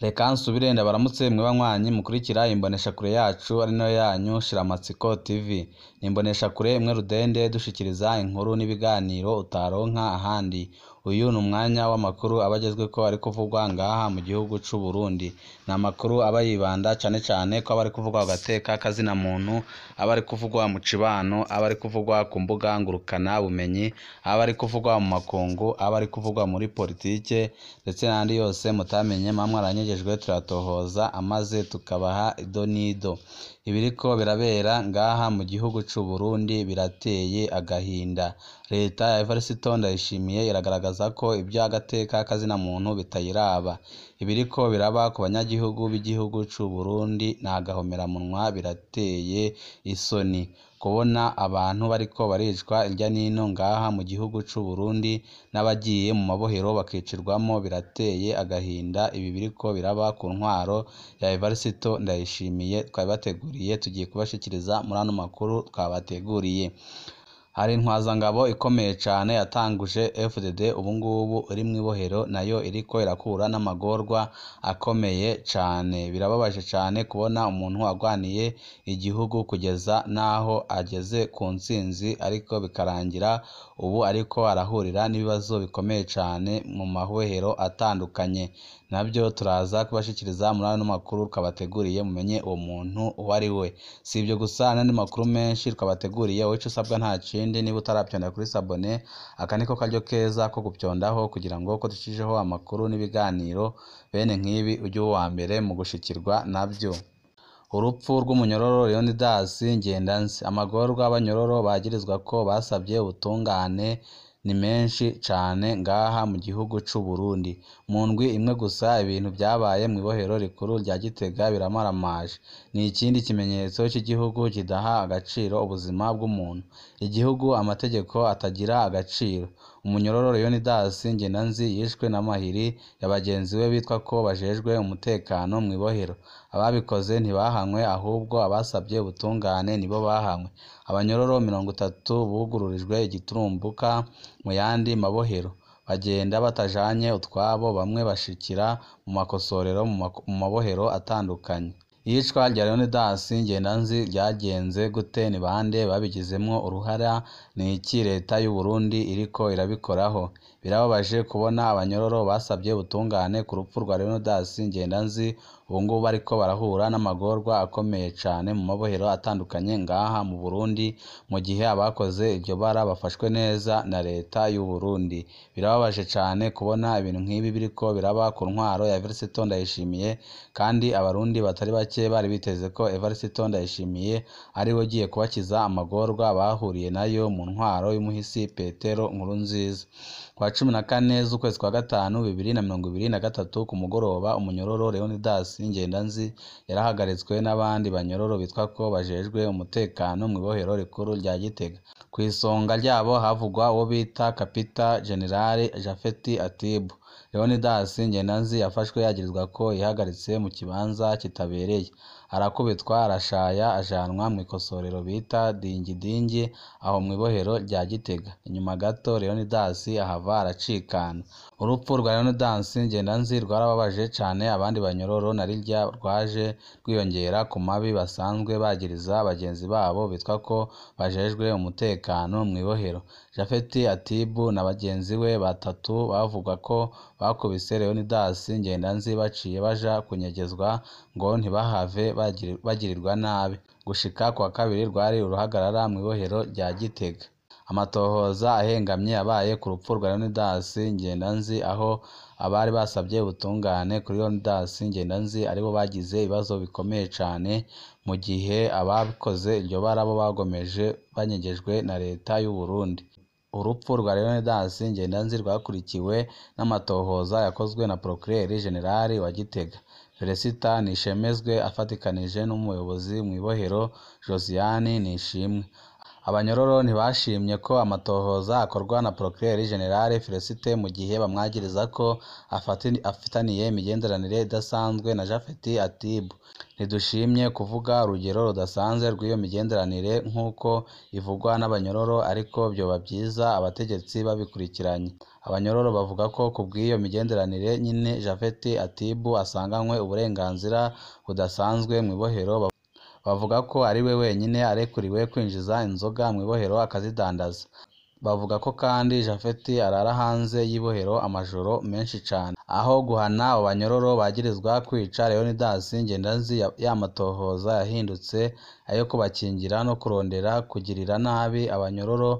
Reka nsubire ndabaramutse mwe banywanyi mukurikira imboneshakure yacu ari nayo yanyu Shiramatsiko TV. Ni imboneshakure imwe rudende dushikiriza inkuru n'ibiganiro utaronka ahandi. Uyu ni umwanya w'amakuru abagezweko ari kuvugwa ngaha mu gihugu c'u Burundi. Ni amakuru aba yibanda cane cane ko aba ari kuvugwa ku gateka kazina muntu, aba ari kuvugwa mu cibano, aba ari kuvugwa ku mbuga ngurukana bumenyi, aba ari kuvugwa mu makungu, aba ari kuvugwa muri politike ndetse n'andi yose mutamenye mamwe aranyegejwe turatohoza amaze tukabaha ido nido. Ibiriko birabera ngaha mu gihugu c'u Burundi birateye agahinda. Leta ya Evariste Ndayishimiye iragaragaza ko ibyo agateka kazina muntu bitayiraba. Ibiriko biraba ku banyagihugu b'igihugu c'u Burundi nta gahomeramunwa, birateye isoni kubona abantu bariko baricwa irya nino ngaha mu gihugu c'u Burundi n'abagiye mu mabohero bakicirwamo, birateye agahinda. Ibi biriko biraba ku ntwaro ya Evariste Ndayishimiye twabibateguriye tugiye kubashikiriza muri ano makuru twabateguriye. Hari intwazangabo ikomeye cane yatanguje FDD ubungubu iri mw'ibohero, nayo iriko irakura n'amagorwa akomeye cane. Birababaje cane kubona umuntu wagwaniye igihugu kugeza naho ageze ku ntsinzi ariko bikarangira ubu ariko arahurira n'ibibazo bikomeye cane mu mabohero atandukanye. Nabyo turaza kubashikiriza muri ano makuru twabateguriye mumenye uwo muntu uwo ari we. Si ibyo gusa n'andi makuru menshi twabateguriye, wowe ico usabwa nta kindi, niba utaravyonda kuri sabone aka niko karyo keza ko gupyondaho kugira ngo ko dushijeho amakuru n'ibiganiro bene nk'ibi ujye uwa mbere mu gushikirwa navyo. Urupfu rw'umunyororo Leonidas Ngendanzi. Amagorwa abanyororo bagirizwa ko basabye ubutungane ni menshi cane ngaha mu gihugu c'u Burundi. Mu ndwi imwe gusa ibintu vyabaye mw'ibohero rikuru rya Gitega biramaramaje. Ni ikindi kimenyetso cy'igihugu kidaha agaciro ubuzima bw'umuntu, igihugu amategeko atagira agaciro. Umunyororo Leonidas Ngendanzi yishwe n'amahiri ya bagenzi we bitwa ko bajejwe umutekano mw'ibohero. Ababikoze ntibahanywe ahubwo abasabye ubutungane nibo bahanywe. Abanyororo 30 bugururijwe igiturumbuka mu yandi mabohero bagenda batajanye utwabo, bamwe bashikira mu makosorero mu mabohero atandukanye. Iyicwa rya Leonidas Ngendanzi ryagenze gute? Ni bande babigizemwo uruhara? Ni iki leta y'u Burundi iriko irabikoraho? Birababaje kubona abanyororo basabye ubutungane ku rupfu rwa Leonidas Ngendanzi ubungubu bariko barahura n'amagorwa akomeye cane mu mabohero atandukanye ngaha mu Burundi, mu gihe abakoze iryo bara bafashwe neza na leta y'u Burundi. Birababaje cane kubona ibintu nk'ibi biriko biraba ku ntwaro ya Evariste Ndayishimiye, kandi abarundi batari bake bari biteze ko Evariste Ndayishimiye ari we ugiye kubakiza amagorwa bahuriye nayo mu ntwaro y'umuhisi Petero Nkurunziza. Kwa 14 z'ukwezi kwa gatanu 2023 ku mugoroba, umunyororo Leonidas Ngendanzi yarahagaritswe n'abandi banyororo bitwa ko bajejwe umutekano mw'ibohero rikuru rya Gitega. Ku isonga ryabo havugwa uwo bita Kapita General Japhet Atibu. Leonidas Ngendanzi yafashwe yagirizwa ko yihagaritse mu kibanza kitabereye, arakubitwa, arashaya, ajanwa mw'ikosorero bita Dingidingi aho mw'ibohero rya Gitega. Inyuma gato Leonidas ahava aracikana. Urupfu rwa Leonidas Ngendanzi rwarababaje cane abandi banyororo, narirya rwaje rwiyongera ku mabi basanzwe bagiriza bagenzi babo bitwa ko bajejwe umutekano mw'ibohero. Japhet Atibu na bagenzi we batatu bavugwa ko bakubise Leonidas Ngendanzi baciye baja kunyegezwa ngo ntibahave bagirirwa nabi. Gushika kwa kabiri rwari uruhagarara mw'ibohero rya Gitega. Amatohoza ahengamye yabaye ku rupfu rwa Leonidas Ngendanzi, aho abari basabye ubutungane kuri Leonidas Ngendanzi aribo bagize ibibazo bikomeye cane, mu gihe ababikoze iryo bara bo bagomeje banyegejwe na leta y'u Burundi. Urupfu rwa Leonidas Ngendanzi rwakurikiwe n'amatohoza yakozwe na Procureur General wa Gitega Felicita Nishemezwe afatikanije n'umuyobozi mw'ibohero Josiane Nishimwe. Abanyororo ntibashimye ko amatohoza akorwa na Procureur General Félicité mu gihe bamwagiriza ko afitaniye imigenderanire idasanzwe na Japhet Atibu. Ntidushimye kuvuga urugero rudasanzwe rw'iyo migenderanire nk'uko ivugwa n'abanyororo, ariko vyoba vyiza abategetsi babikurikiranye. Abanyororo bavuga ko kubw'iyo migenderanire nyene Japhet Atibu asanganywe uburenganzira budasanzwe mw'ibohero. Bavuga ko ari we wenyine arekuriwe kwinjiza inzoga mw'ibohero akazidandaza. Bavuga ko kandi Japhet arara hanze y'ibohero amajoro menshi cane. Aho guhana abo banyororo bagirizwa kwica Leonidas Ngendazi, y'amatohoza yahindutse ayo kubakingira no kurondera kugirira nabi abanyororo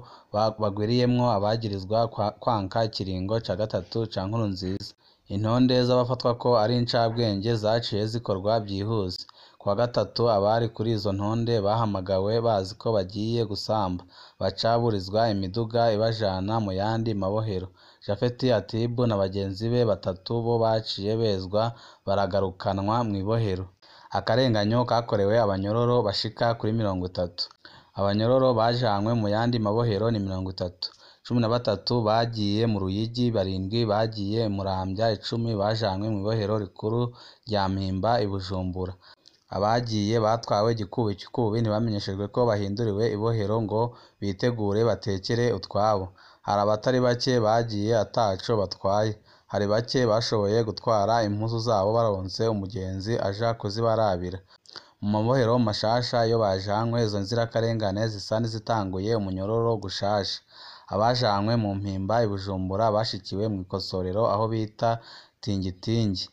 bagwiriyemwo abagirizwa kwanka ikiringo ca gatatu ca Nkurunziza. Intonde z'abafatwa ko ari incabwenge zaciye zikorwa vyihuse. Kuwa gatatu abari kuri izo ntonde bahamagawe bazi ko bagiye gusamba, baca burizwa imiduga ibajana mu yandi mabohero. Japhet Atibu na bagenzi be batatu bo baciye bezwa baragarukanwa mw'ibohero. Akarenganyo kakorewe abanyororo bashika kuri 30. Abanyororo bajanywe mu yandi mabohero ni 30. 13 bagiye mu Ruyigi, 7 bagiye Muramvya, 10 bajanywe mw'ibohero rikuru rya Mpimba i Bujumbura. Abagiye batwawe gikubi ntibamenyeshejwe ko bahinduriwe ibohero ngo bitegure batekere utwabo. Hari abatari bake bagiye ataco batwaye. Hari bake bashoboye gutwara impuzu zabo baronse umugenzi aja kuzibarabira. Mu mabohero mashasha iyo bajanywe, izo nzirakarengane zisa n'izitanguye umunyororo gushasha. Abajanywe mu Mpimba i Bujumbura bashikiwe mw'ikosorero aho bita Tingitingi.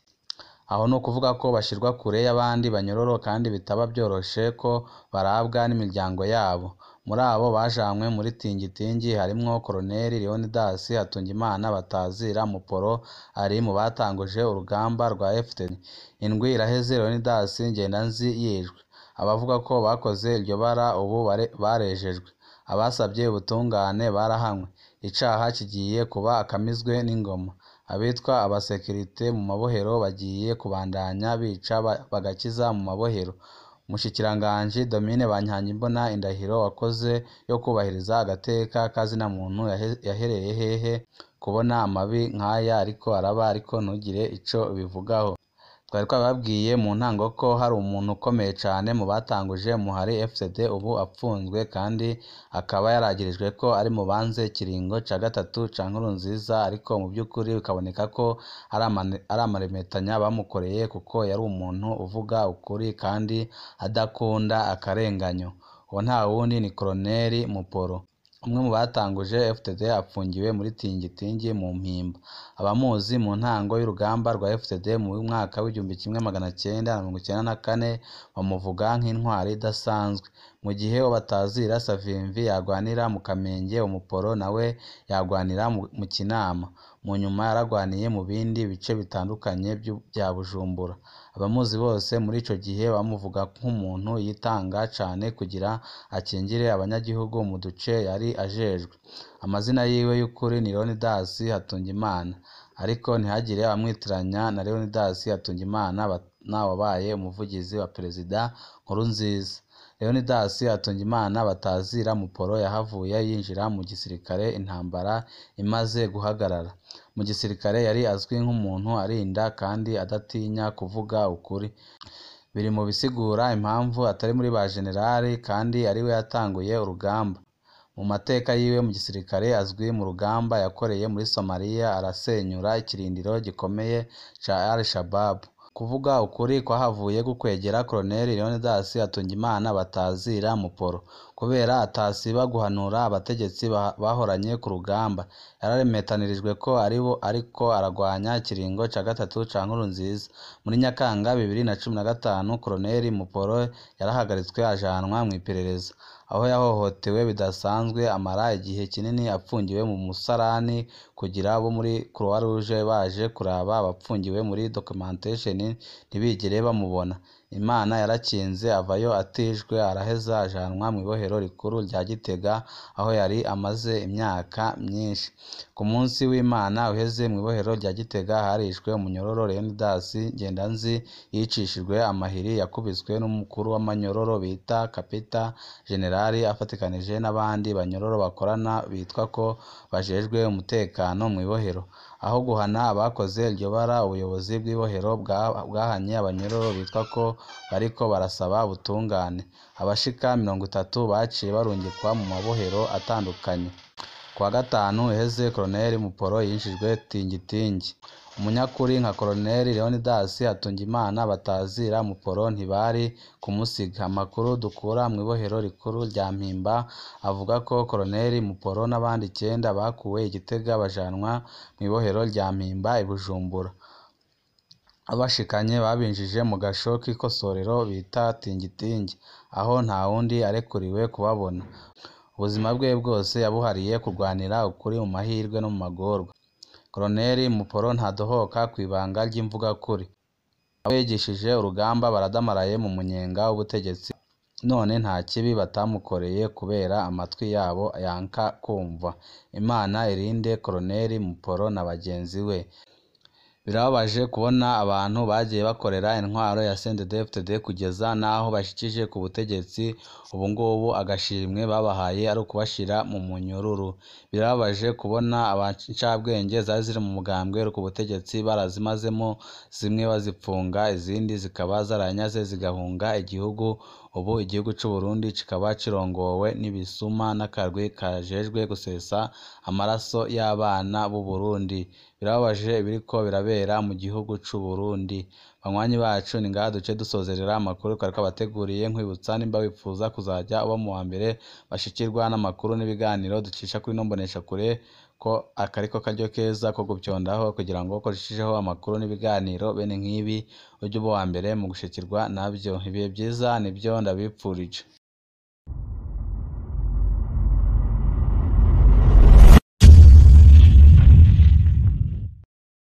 Aho no kuvuga ko bashirwa kure y'abandi banyororo kandi bitaba vyoroshe ko barabwa n'imiryango yabo. Muri abo bajanywe muri Tingitingi harimwo Colonel Leonidas Hatungimana batazira Muporo, ari mu batanguje urugamba rwa FDN. Indwi iraheze Leonidas Ngendazi yishwe. Abavuga ko bakoze iryo bara ubu barejejwe. Abasabye ubutungane barahamwe. Icaha kigiye kuba akamizwe n'ingoma. Abitwa abasekirite mu mabohero bagiye kubandanya bica bagakiza mu mabohero. Umushikiranganji Domine Banyankimbona indahiro wakoze yo kubahiriza agateka kazina muntu yahereye hehe kubona amabi nk'aya ariko araba ariko ntugire ico bivugaho? Twari twababwiye mu ntango ko hari umuntu ukomeye cane mu batanguje umuhari FCD ubu apfunzwe kandi akaba yaragirijwe ko ari mu banze ikiringo ca gatatu ca Nkurunziza, ariko mu by'ukuri bikaboneka ko ari amaremetanya bamukoreye kuko yari umuntu uvuga ukuri kandi adakunda akarenganyo. Uwo nta wundi ni Colonel Muporo, umwe mu batanguje FDD apfungiwe muri Tingitingi mu Mpimba. Abamuzi mu ntango y'urugamba rwa FDD mu mwaka w'1994 bamuvuga nk'intwari idasanzwe. Mu gihe batazira Savimbi yagwanira mu Kamenge, Umuporo nawe yagwanira mu Kinama. Mu nyuma yaragwaniye mu bindi bice bitandukanye bya Bujumbura. Abamuzi bose muri ico gihe bamuvuga nk'umuntu yitanga cane kugira akingire abanyagihugu mu duce yari ajejwe. Amazina yiwe y'ukuri ni Leonidas Hatungimana, ariko ntihagire abamwitiranya na Leonidas Hatungimana wabaye umuvugizi wa Perezida Nkurunziza. Leonidas Hatungimana batazira Muporo yahavuye yinjira mu gisirikare intambara imaze guhagarara. Mu gisirikare yari azwi nk'umuntu arinda kandi adatinya kuvuga ukuri. Biri mu bisigura impamvu atari muri ba generali kandi ariwe yatanguye urugamba. Mu mateka yiwe mu gisirikare azwi mu rugamba yakoreye muri Somalia arasenyura ikirindiro gikomeye ca Al-Shabaab. Kuvuga ukuri kwahavuye gukwegera Colonel Leonidas Hatungimana batazira Muporo, kubera atasiba guhanura abategetsi bahoranye ku rugamba. Yararemetanirijwe ko ariko aragwanya ikiringo ca gatatu ca Nkurunziza. Muri Nyakanga 2015 Colonel Muporo yarahagaritswe ajanwa mw'iperereza, aho yahohotewe bidasanzwe amara igihe kinini apfungiwe mu musarani kugira abo muri Croix Rouge baje kuraba abapfungiwe muri documentation ntibigire bamubona. Imana yarakinze avayo atishwe, araheza ajanwa mu ibohero rikuru rya Gitega aho yari amaze imyaka myinshi. Ku munsi w'Imana uheze mu ibohero rya Gitega harishwe umunyororo Leonidas Ngendanzi yicishijwe amahiri, yakubiswe n'umukuru w'amanyororo bita Kapita Generali afatikanije n'abandi banyororo bakorana bitwa ko bajejwe umutekano mu ibohero. Aho guhana abakoze iryo bara, ubuyobozi bw'ibohero bwahanye abanyororo bitwa ko bariko barasaba ubutungane. Abashika 30 baciye barungikwa mu mabohero atandukanye. Kuwa gatanu uheze Colonel Muporo yinjijwe tingitingi. Umunyakuri nka Colonel Leonidas Hatungimana batazira Muporo ntibari kumusiga. Amakuru dukura mu ibohero rikuru rya Mpimba avuga ko Colonel Muporo n'abandi 9 bakuwe i Gitega bajanwa mu ibohero rya Mpimba i Bujumbura. Abashikanye babinjije mu gasho k'ikosorero bita tingitingi, aho nta wundi arekuriwe kubabona. Ubuzima bwe bwose yabuhariye kurwanira ukuri mu mahirwe no mu magorwa. Colonel Muporo ntadohoka kw'ibanga ry'imvugakuri. Abo yigishije urugamba baradamaraye mu munyenga w'ubutegetsi, none nta kibi batamukoreye kubera amatwi yabo yanka kumva. Imana irinde Colonel Muporo na bagenzi we. Birababaje kubona abantu bagiye bakorera intwaro ya CNDD-FDD kugeza naho bashikije ku butegetsi, ubu ngubu agashimwe babahaye ari ukubashira mu munyururu. Birababaje kubona abancabwenge zari ziri mu mugambwe ku butegetsi barazimazemo, zimwe bazipfunga, izindi zikaba zaranyaze zigahunga igihugu. Ubu igihugu c'u Burundi kikaba kirongowe n'ibisuma n'akarwi kajejwe gusesa amaraso y'abana b'u Burundi. Birababaje biriko birabera mu gihugu c'u Burundi. Banywanyi bacu ni ngaha duce dusozerera amakuru twariko abateguriye, nkwibutsa nimba wifuza kuzaja uba mu wa mbere bashikirwa n'amakuru n'ibiganiro ducisha kuri ino mboneshakure, ko akariko karyo keza ko gupyondaho kugira ngo koreshejeho amakuru n'ibiganiro bene nk'ibi ujye uba wa mbere mu gushikirwa navyo. Ibihe byiza nivyo ndabipfurije.